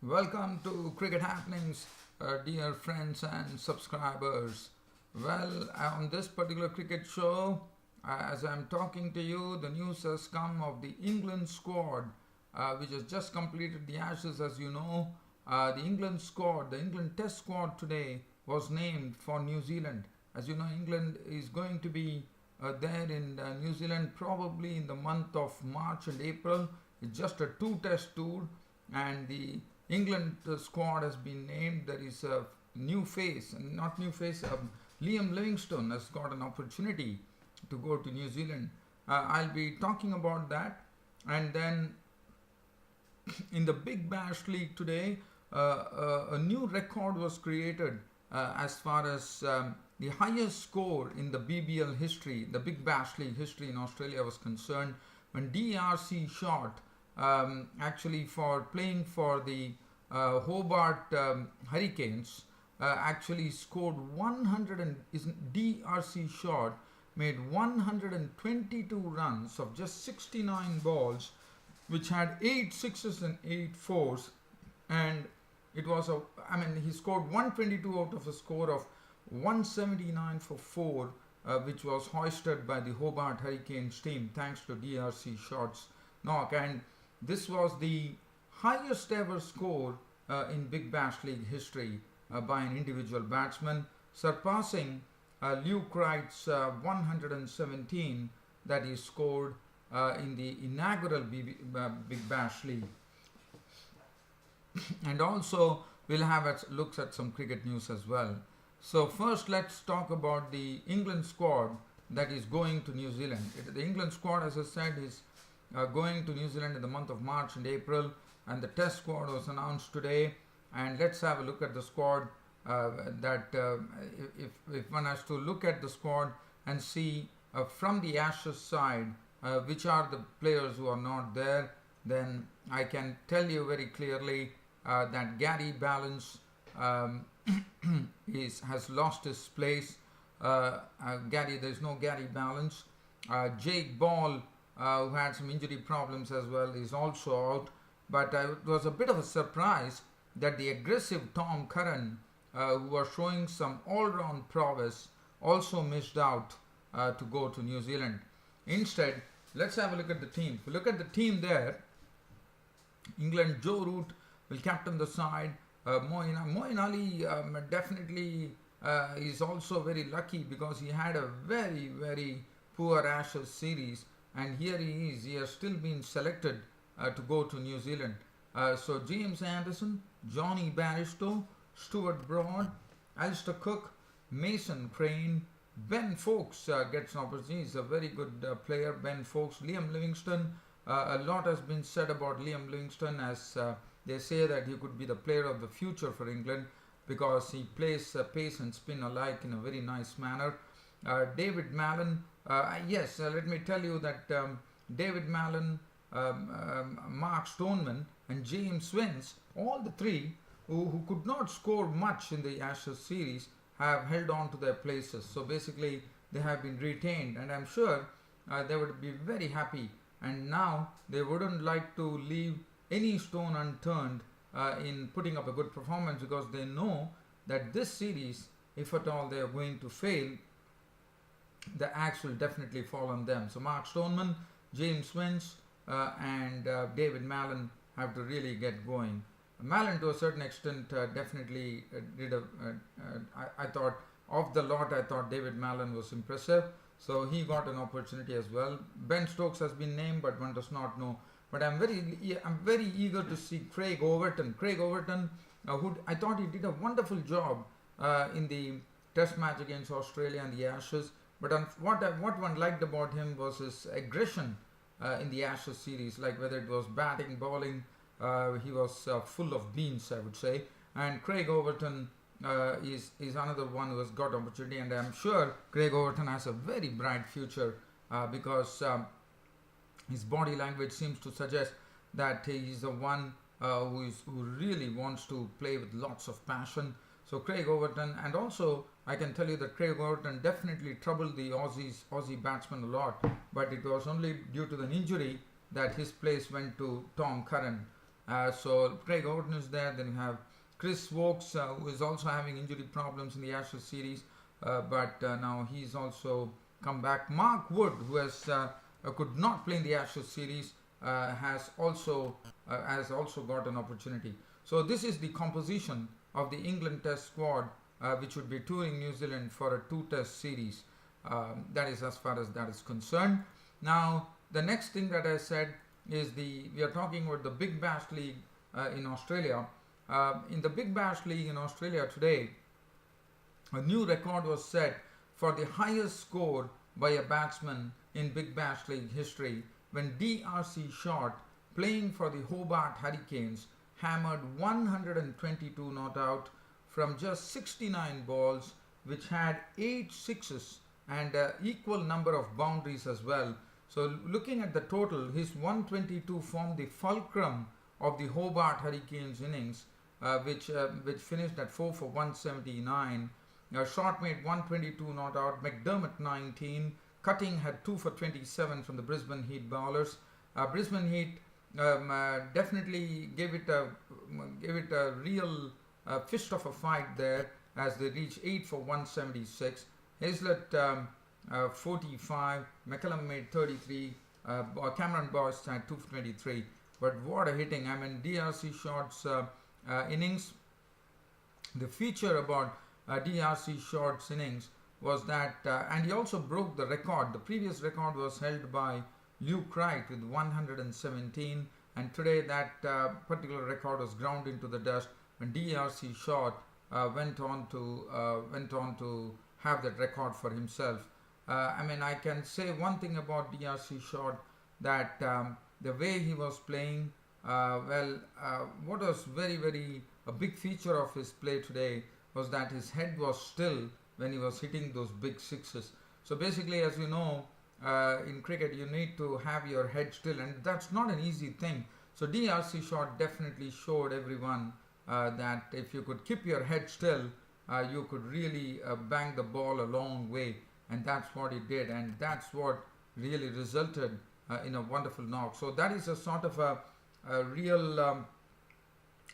Welcome to Cricket Happenings, dear friends and subscribers. Well, on this particular cricket show, as I'm talking to you, the news has come of the England squad, which has just completed the Ashes, as you know. The England squad, the England Test squad today, was named for New Zealand. As you know, England is going to be there in New Zealand probably in the month of March and April. It's just a two-test tour, and the England squad has been named. There is a new face, and not new face. Liam Livingstone has got an opportunity to go to New Zealand. I'll be talking about that, and then in the Big Bash League today, a new record was created as far as the highest score in the BBL history, the Big Bash League history in Australia was concerned, when DRC shot actually for playing for the Hobart Hurricanes actually scored 100 and DRC shot made 122 runs of just 69 balls, which had 8 sixes and 8 fours, and it was he scored 122 out of a score of 179 for 4, which was hoisted by the Hobart Hurricanes team thanks to DRC shots knock, and this was the highest ever score in Big Bash League history by an individual batsman, surpassing Luke Wright's 117 that he scored in the inaugural Big Bash League. And also we'll have looks at some cricket news as well. So first let's talk about the England squad that is going to New Zealand. The England squad, as I said, is going to New Zealand in the month of March and April, and the test squad was announced today. And let's have a look at the squad. If one has to look at the squad and see from the Ashes side which are the players who are not there, then I can tell you very clearly that Gary Ballance has lost his place. There's no Gary Ballance. Jake Ball, who had some injury problems as well, is also out. But it was a bit of a surprise that the aggressive Tom Curran, who was showing some all-round prowess, also missed out to go to New Zealand. Instead, let's have a look at the team. If you look at the team there, England, Joe Root will captain the side. Moeen Ali definitely is also very lucky because he had a very, very poor Ashes series, and here he is. He has still been selected to go to New Zealand. So James Anderson, Johnny Bairstow, Stuart Broad, Alistair Cook, Mason Crane, Ben Foakes gets an opportunity. He's a very good player, Ben Foakes. Liam Livingstone, a lot has been said about Liam Livingstone, as they say that he could be the player of the future for England because he plays pace and spin alike in a very nice manner. David Mallon, let me tell you that David Mallon, Mark Stoneman and James Swins, all the three who could not score much in the Ashes series, have held on to their places. So basically they have been retained, and I'm sure they would be very happy, and now they wouldn't like to leave any stone unturned in putting up a good performance, because they know that this series, if at all they are going to fail, the axe will definitely fall on them. So Mark Stoneman, James Swins and David Mallon have to really get going. Mallon, to a certain extent, definitely did I thought of the lot, I thought David Mallon was impressive, so he got an opportunity as well. Ben Stokes has been named, but one does not know. But I'm very eager to see Craig Overton. Craig Overton, who I thought he did a wonderful job in the Test match against Australia and the Ashes. But what one liked about him was his aggression in the Ashes series, like whether it was batting, bowling. He was full of beans, I would say. And Craig Overton is another one who has got opportunity, and I'm sure Craig Overton has a very bright future because his body language seems to suggest that he is the one who really wants to play with lots of passion. So Craig Overton, and also I can tell you that Craig Overton definitely troubled the Aussie batsmen a lot, but it was only due to an injury that his place went to Tom Curran. So Craig Orton is there. Then you have Chris Wokes, who is also having injury problems in the Ashes series, but now he's also come back. Mark Wood, who could not play in the Ashes series, has also got an opportunity. So this is the composition of the England Test squad, which would be touring New Zealand for a 2-test series. That is as far as that is concerned. Now, the next thing that I said is we are talking about the Big Bash League in Australia. In the Big Bash League in Australia today, a new record was set for the highest score by a batsman in Big Bash League history when DRC Short, playing for the Hobart Hurricanes, hammered 122 not out from just 69 balls, which had 8 sixes and an equal number of boundaries as well. So looking at the total, his 122 formed the fulcrum of the Hobart Hurricanes innings, which finished at 4 for 179. Short made 122 not out, McDermott 19, Cutting had 2 for 27 from the Brisbane Heat bowlers. Brisbane Heat definitely gave it a real fist of a fight there as they reached 8 for 176. Hazlett 45, McCallum made 33, Cameron Boyce had 2 for 23. But what a hitting! I mean, DRC Short's innings. The feature about DRC Short's innings was that, and he also broke the record. The previous record was held by Luke Wright with 117, and today that particular record was ground into the dust when DRC Short went on to have that record for himself. I mean, I can say one thing about DRC Short, that the way he was playing, what was very a big feature of his play today was that his head was still when he was hitting those big sixes. So basically, as you know, in cricket you need to have your head still, and that's not an easy thing. So DRC Short definitely showed everyone that if you could keep your head still, you could really bang the ball a long way, and that's what he did, and that's what really resulted in a wonderful knock. So that is a sort of a real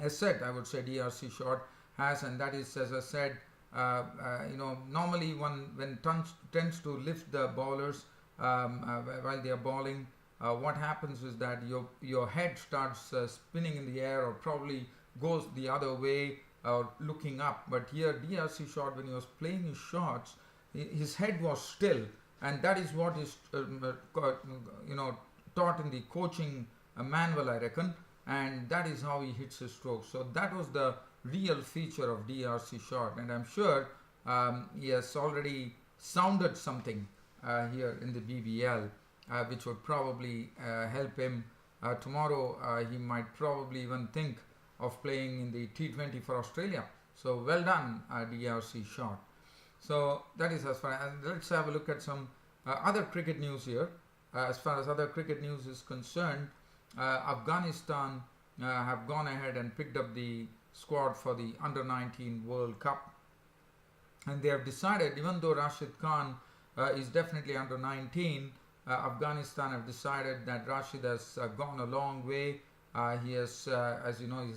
asset, I would say, DRC Short has, and that is, as I said, normally one when tends to lift the bowlers while they are bowling, what happens is that your head starts spinning in the air, or probably goes the other way or looking up. But here DRC Short, when he was playing his shots, his head was still, and that is what is taught in the coaching manual, I reckon, and that is how he hits his strokes. So that was the real feature of DRC Short, and I'm sure he has already sounded something here in the BBL, which would probably help him. Tomorrow he might probably even think of playing in the T20 for Australia. So well done, DRC Short. So that is as far as, let's have a look at some other cricket news here. As far as other cricket news is concerned, Afghanistan have gone ahead and picked up the squad for the Under-19 World Cup, and they have decided, even though Rashid Khan is definitely under 19, Afghanistan have decided that Rashid has gone a long way. He has, as you know, he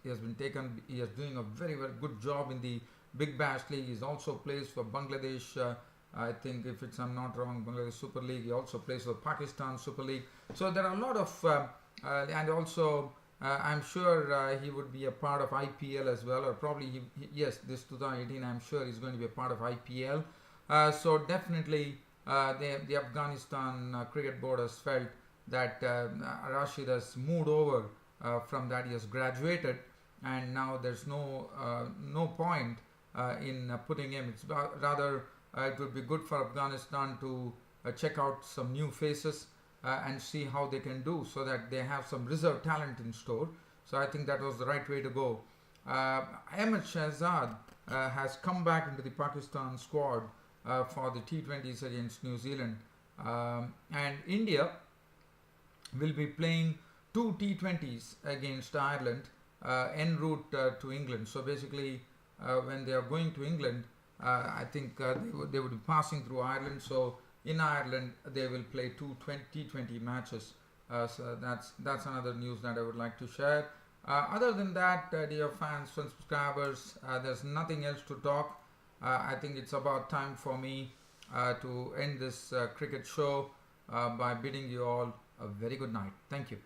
is doing a very good job in the Big Bash League. He also plays for Bangladesh. I think, if I'm not wrong, Bangladesh Super League. He also plays for Pakistan Super League. So there are a lot of, and also I'm sure he would be a part of IPL as well, or probably yes, this 2018. I'm sure he's going to be a part of IPL. So definitely, the Afghanistan Cricket Board has felt that Rashid has moved over from that. He has graduated, and now there's no point in putting him. It's rather it would be good for Afghanistan to check out some new faces and see how they can do, so that they have some reserve talent in store. So I think that was the right way to go. Ahmed Shahzad has come back into the Pakistan squad for the T20s against New Zealand, and India will be playing 2 T20s against Ireland en route to England. So basically, when they are going to England, I think they would be passing through Ireland. So in Ireland, they will play 2 T20 matches. So that's another news that I would like to share. Other than that, dear fans and subscribers, there's nothing else to talk. I think it's about time for me to end this cricket show by bidding you all a very good night. Thank you.